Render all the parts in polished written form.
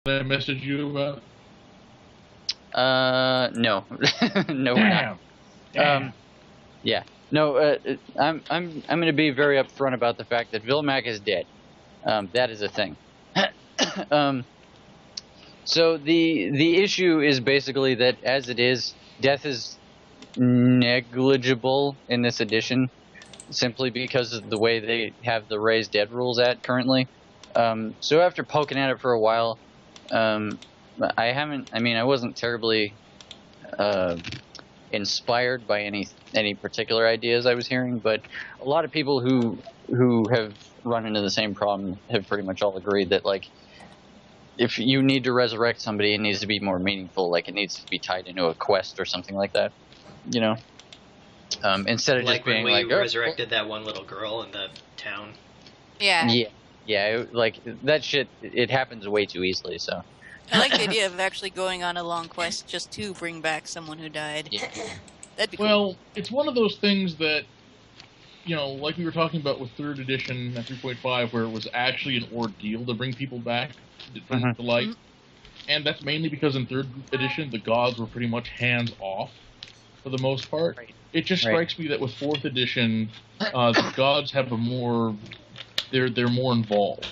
I messaged you about? No. No, we're not. Damn. Yeah. No, I'm going to be very upfront about the fact that Vilmac is dead. That is a thing. So the issue is basically that as it is, death is negligible in this edition, simply because of the way they have the raise dead rules at currently. So after poking at it for a while, I wasn't terribly inspired by any particular ideas I was hearing, but a lot of people who have run into the same problem have pretty much all agreed that, like, if you need to resurrect somebody, it needs to be more meaningful. Like, it needs to be tied into a quest or something like that, you know? Instead of Like just being when we like, resurrected that one little girl in the town. Yeah. Like, that shit, it happens way too easily, so. I like the idea of actually going on a long quest just to bring back someone who died. Yeah. That'd be cool. Well, it's one of those things that, like we were talking about with 3rd edition at 3.5, where it was actually an ordeal to bring people back to life. And that's mainly because in 3rd edition, the gods were pretty much hands-off for the most part. Right. It just strikes me that with 4th edition, the gods have they're more involved.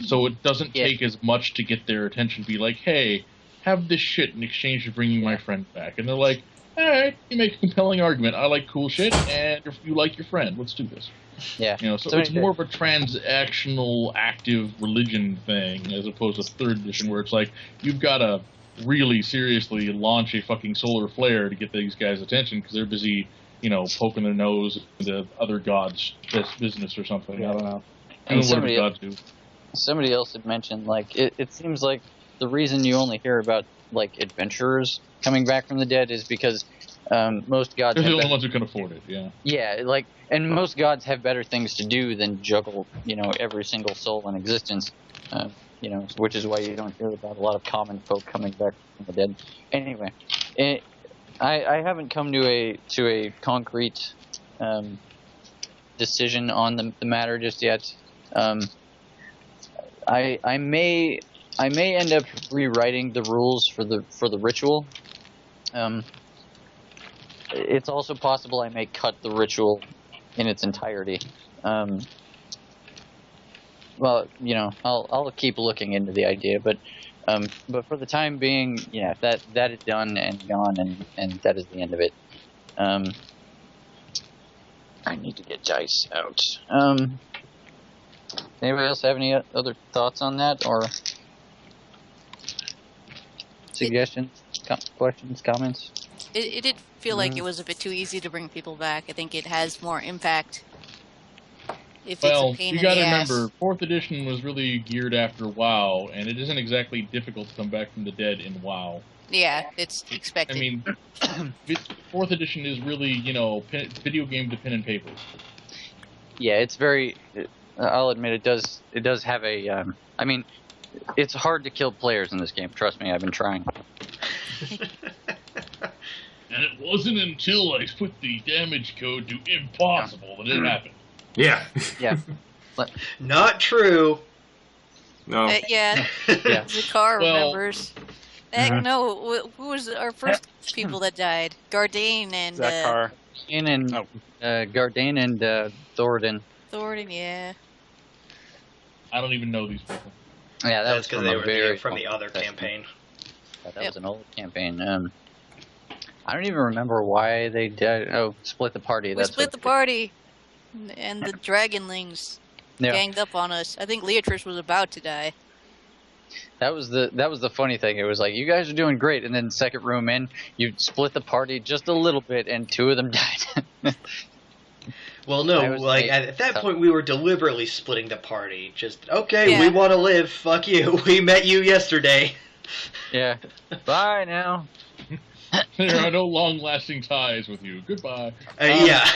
So it doesn't take as much to get their attention. Be like, hey, have this shit in exchange for bringing my friend back. And they're like, all right, you make a compelling argument. I like cool shit, and you like your friend. Let's do this. Yeah. So it's more of a transactional, active religion thing as opposed to 3rd edition, where it's like you've got to really seriously launch a fucking solar flare to get these guys' attention because they're busy, poking their nose into other gods' business or something. I don't know. And somebody else had mentioned, like, it seems like the reason you only hear about, like, adventurers coming back from the dead is because most gods... They're the only ones who can afford it, yeah. Yeah, like, and most gods have better things to do than juggle, every single soul in existence, which is why you don't hear about a lot of common folk coming back from the dead. Anyway, I haven't come to a concrete decision on the matter just yet. I may end up rewriting the rules for the ritual. It's also possible I may cut the ritual in its entirety. Well, I'll keep looking into the idea, but for the time being, that is done and gone, and that is the end of it. I need to get dice out. Anybody else have any other thoughts on that, or suggestions, questions, comments? It did feel like it was a bit too easy to bring people back. I think it has more impact if it's a pain in the ass. You gotta remember, 4th edition was really geared after WoW, and it isn't exactly difficult to come back from the dead in WoW. Yeah, it's expected. I mean, 4th edition is really, video game to pen and paper. Yeah, it's very... I'll admit it does have a... I mean, it's hard to kill players in this game. Trust me, I've been trying. And it wasn't until I put the damage code to impossible that it happened. Yeah. Yeah. Not true. No. Yeah. Yeah. Zakar remembers. Heck no, who was our first people that died? Gardain and... Zakar. Gardain and Thoradin. Thoradin, yeah. I don't even know these people. Yeah, that That's was because from they a were very from the other campaign. Yeah, that was an old campaign. I don't even remember why they did. Oh, split the party. We split the party, and the Dragonlings ganged up on us. I think Leatrice was about to die. That was the funny thing. It was like, you guys are doing great, and then second room in, you split the party just a little bit, and 2 of them died. Well, no, like, at that point, we were deliberately splitting the party. Just, okay, we want to live, fuck you, we met you yesterday. Yeah. Bye now. There are no long-lasting ties with you. Goodbye. Yeah.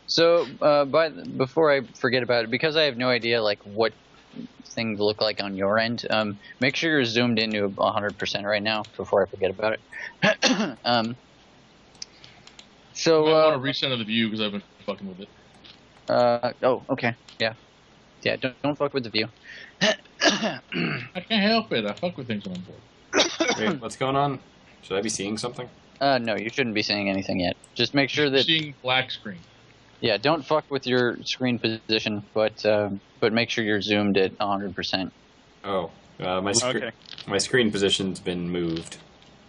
So, before I forget about it, because I have no idea, like, what things look like on your end, make sure you're zoomed into 100% right now before I forget about it. So, I want to recenter the view because I've been fucking with it. Oh, okay. Yeah. Yeah, don't fuck with the view. I can't help it. I fuck with things when I'm bored. Wait, what's going on? Should I be seeing something? No, you shouldn't be seeing anything yet. Just make sure that... Seeing black screen. Yeah, don't fuck with your screen position, but make sure you're zoomed at 100%. Oh, my screen position's been moved.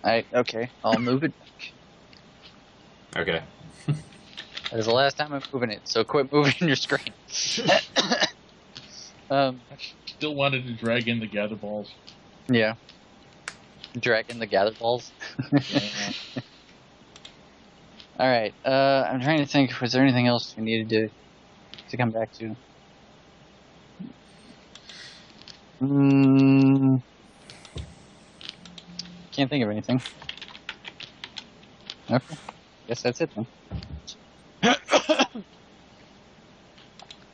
Okay, I'll move it. Okay. That is the last time I'm moving it, so quit moving your screen. I still wanted to drag in the gather balls. Yeah. Drag in the gather balls. Yeah. All right. I'm trying to think. Was there anything else we needed to come back to? Can't think of anything. Okay. Guess that's it then.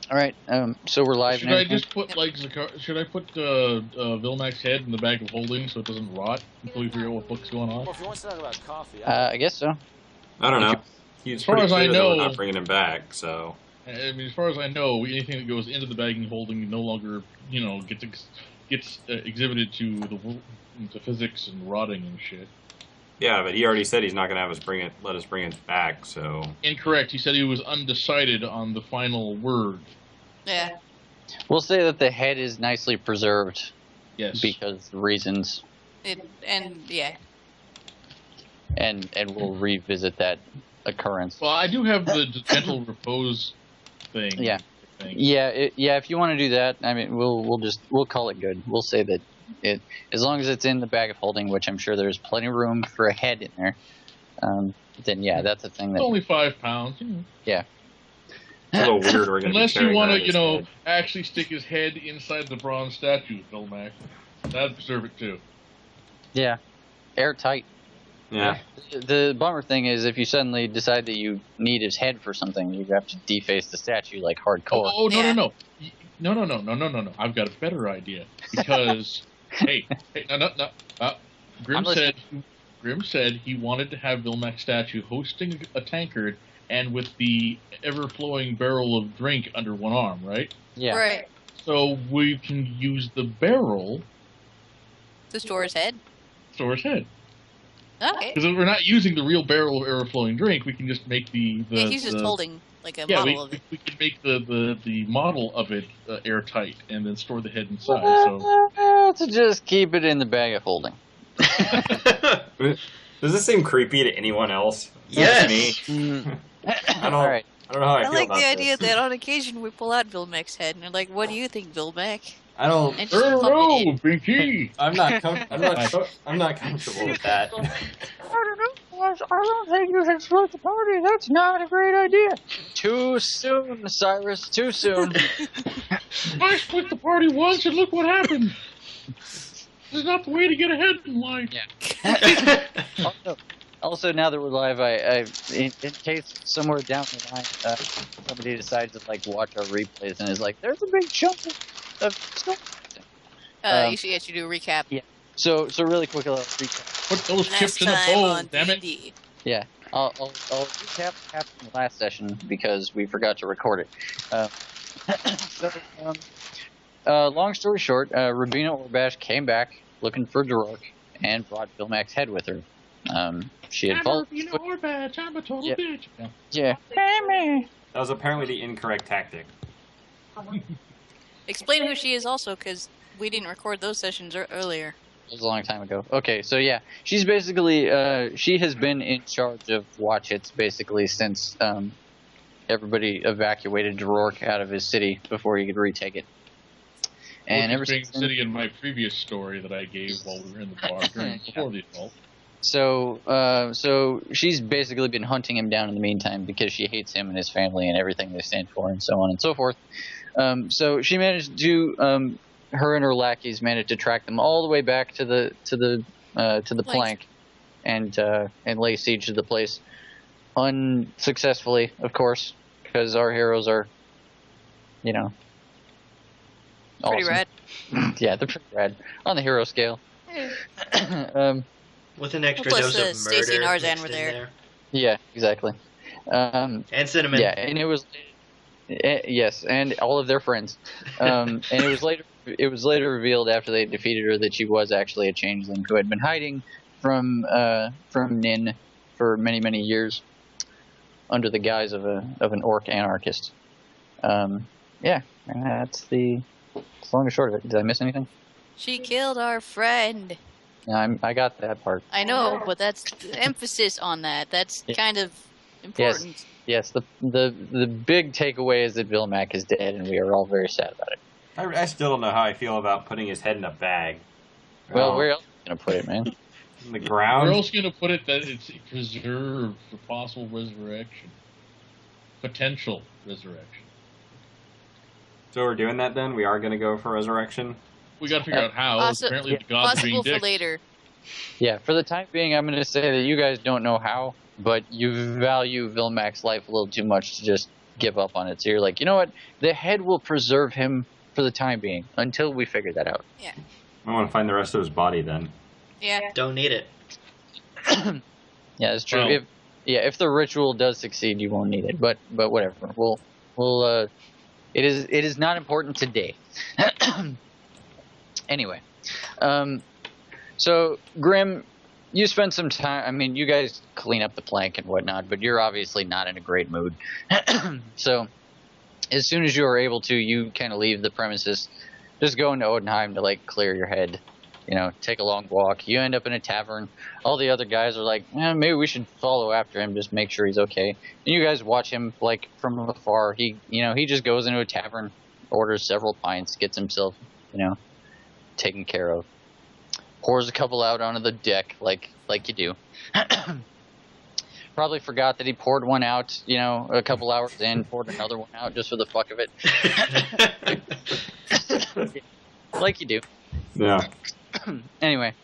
All right. So we're live. Should I just put should I put Vilmac's head in the bag of holding so it doesn't rot until we figure out what book's going on? Well, if you want to talk about coffee, I guess so. I don't know. He's as far pretty as I clear that know, we're not bringing him back. So. I mean, as far as I know, anything that goes into the bag and holding no longer, gets exhibited to the physics and rotting and shit. Yeah, but he already said he's not going to let us bring it back, so... Incorrect. He said he was undecided on the final word. Yeah. We'll say that the head is nicely preserved. Yes. Because reasons. Yeah. And we'll revisit that occurrence. Well, I do have the gentle repose thing. Yeah. Yeah, if you want to do that, I mean, we'll call it good. We'll say that as long as it's in the bag of holding, which I'm sure there's plenty of room for a head in there, then yeah, that's a thing that... It's only 5 pounds. Yeah. It's a little weird. We're Unless you want to, actually stick his head inside the bronze statue, Vilmac. That'd preserve it too. Yeah. Airtight. Yeah. The bummer thing is if you suddenly decide that you need his head for something, you have to deface the statue like hardcore. Oh, no. No. I've got a better idea. Because, no. Grim said he wanted to have Vilmac's statue hosting a tankard and with the ever-flowing barrel of drink under one arm, right? Yeah. Right. So we can use the barrel to store his head. Okay. Because we're not using the real barrel of ever-flowing drink, we can just make he's just holding like a model of it. We can make the model of it airtight and then store the head inside. So To just keep it in the bag of holding. Does this seem creepy to anyone else? Yes. Me? I don't know how I feel like about the idea this. that on occasion we pull out Vilmac's head and they're like, "What do you think, Vilmac?" I don't. And just pump it in. Pinky. I'm not comfortable with that. I don't know. I don't think you should split the party. That's not a great idea. Too soon, Cyrus. Too soon. I split the party once and look what happened. This is not the way to get ahead in life. Yeah. Also, now that we're live, in case somewhere down the line somebody decides to watch our replays and is like, "There's a big chunk of stuff." You should do a recap. Yeah. So really quick, I'll recap. Put those Next chips in the time bowl, on damn it. D&D. Yeah, I'll recap what happened in the last session because we forgot to record it. Long story short, Rabina Orbash came back looking for Darok and brought Vilmac's head with her. She had followed. Orbash, I'm a total bitch. Yeah. That was apparently the incorrect tactic. Explain who she is also, because we didn't record those sessions earlier. It was a long time ago. Okay, so yeah, she's basically she has been in charge of Watch Hits basically since everybody evacuated Darok out of his city before he could retake it. And ever since then, city in my previous story that I gave while we were in the bar before the assault. So she's basically been hunting him down in the meantime because she hates him and his family and everything they stand for and so on and so forth. So she managed to her and her lackeys managed to track them all the way back to the plank and lay siege to the place unsuccessfully, of course, because our heroes are, awesome. Pretty rad. Yeah, they're pretty rad on the hero scale. With an extra Plus, dose of murder. Stacy and Arzan mixed were in there. Yeah, exactly. And cinnamon. Yeah, and it was Yes, and all of their friends. And it was later revealed after they defeated her that she was actually a changeling who had been hiding from Nin for many, many years under the guise of an orc anarchist. Yeah, that's the long and short of it. Did I miss anything? She killed our friend. I got that part. I know, but that's the emphasis on that. That's kind of important. Yes. The big takeaway is that Vilmac is dead, and we are all very sad about it. I still don't know how I feel about putting his head in a bag. Well, where else are you gonna put it, man? In the ground? Where else are you gonna put it that it's preserved for possible resurrection? Potential resurrection. So we're doing that then? We are gonna go for resurrection? We gotta figure out how. Apparently the gods are being possible for later. Yeah, for the time being, I'm gonna say that you guys don't know how, but you value Vilmac's life a little too much to just give up on it. So you're like, you know what? The head will preserve him for the time being until we figure that out. Yeah. I want to find the rest of his body then. Yeah. Don't need it. Yeah, that's true. If the ritual does succeed, you won't need it. But whatever. It is not important today. Anyway, so Grim, you spent some time. I mean, you guys clean up the plank and whatnot, but you're obviously not in a great mood. So, as soon as you are able to, you kind of leave the premises, just go into Odenheim to like clear your head. Take a long walk. You end up in a tavern. All the other guys are like, maybe we should follow after him, just make sure he's okay. And you guys watch him like from afar. He just goes into a tavern, orders several pints, gets himself, taken care of. Pours a couple out onto the deck like you do. Probably forgot that he poured one out, a couple hours in, poured another one out just for the fuck of it. Like you do. Yeah. Anyway,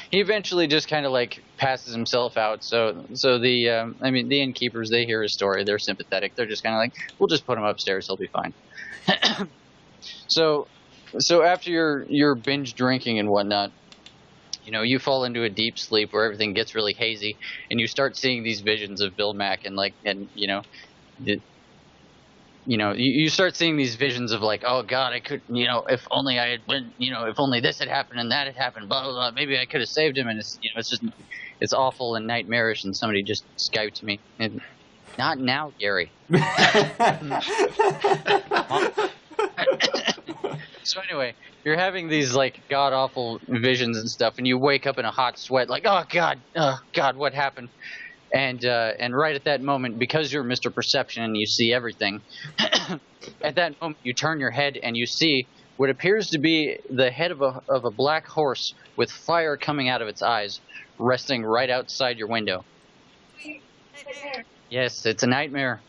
he eventually just kind of like passes himself out. So the the innkeepers, they hear his story. They're sympathetic. They're just kind of like, we'll just put him upstairs. He'll be fine. So after your binge drinking and whatnot, you fall into a deep sleep where everything gets really hazy, and you start seeing these visions of Vilmac you start seeing these visions of like, oh God, I could, if only I had been, if only this had happened and that had happened, blah, blah, blah, maybe I could have saved him. And it's awful and nightmarish. And somebody just Skyped me. And not now, Gary. So anyway, you're having these like god awful visions and stuff, and you wake up in a hot sweat, like, oh God, what happened? And right at that moment, because you're Mr. Perception and you see everything, at that moment you turn your head and you see what appears to be the head of a black horse with fire coming out of its eyes, resting right outside your window. Yes, it's a nightmare.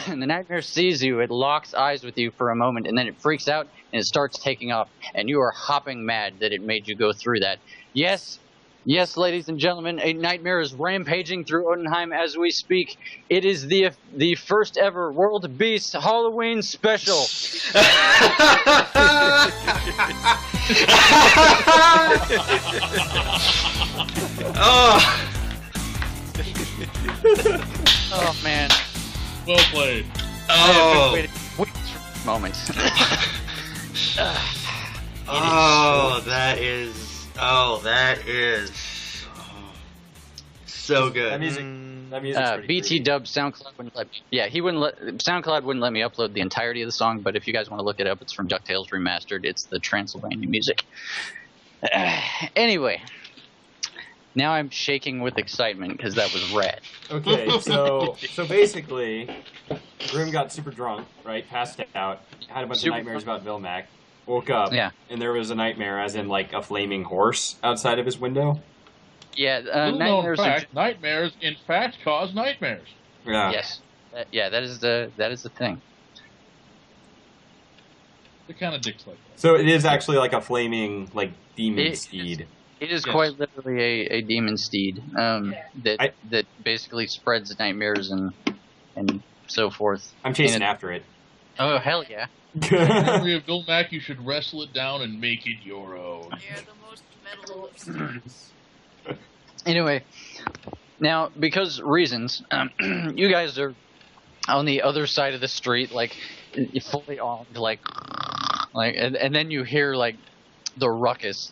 And the nightmare sees you, it locks eyes with you for a moment, and then it freaks out and it starts taking off, and you are hopping mad that it made you go through that. Yes, ladies and gentlemen, a nightmare is rampaging through Odenheim as we speak. It is the first ever World Beast Halloween special. Oh man. Well played. Oh. Wait for this moment. That is so good. That music's BT Dub SoundCloud wouldn't let me. Yeah, SoundCloud wouldn't let me upload the entirety of the song, but if you guys want to look it up, it's from DuckTales Remastered. It's the Transylvania music. Anyway, now I'm shaking with excitement because that was rad. Okay, so basically, Grim got super drunk, right? Passed out, had a bunch of nightmares about Vilmac, woke up, and there was a nightmare, as in like a flaming horse outside of his window. Yeah, nightmares in fact cause nightmares. Yeah. Yes. That is the thing. It kind of dicks like that. So it is actually like a flaming like demon steed. It is quite literally a demon steed that basically spreads nightmares and so forth. I'm chasing after it. Oh hell yeah! In memory of Vilmac, you should wrestle it down and make it your own. They're the most metal of steeds. Anyway, now because reasons, you guys are on the other side of the street, like fully armed, like, and then you hear like the ruckus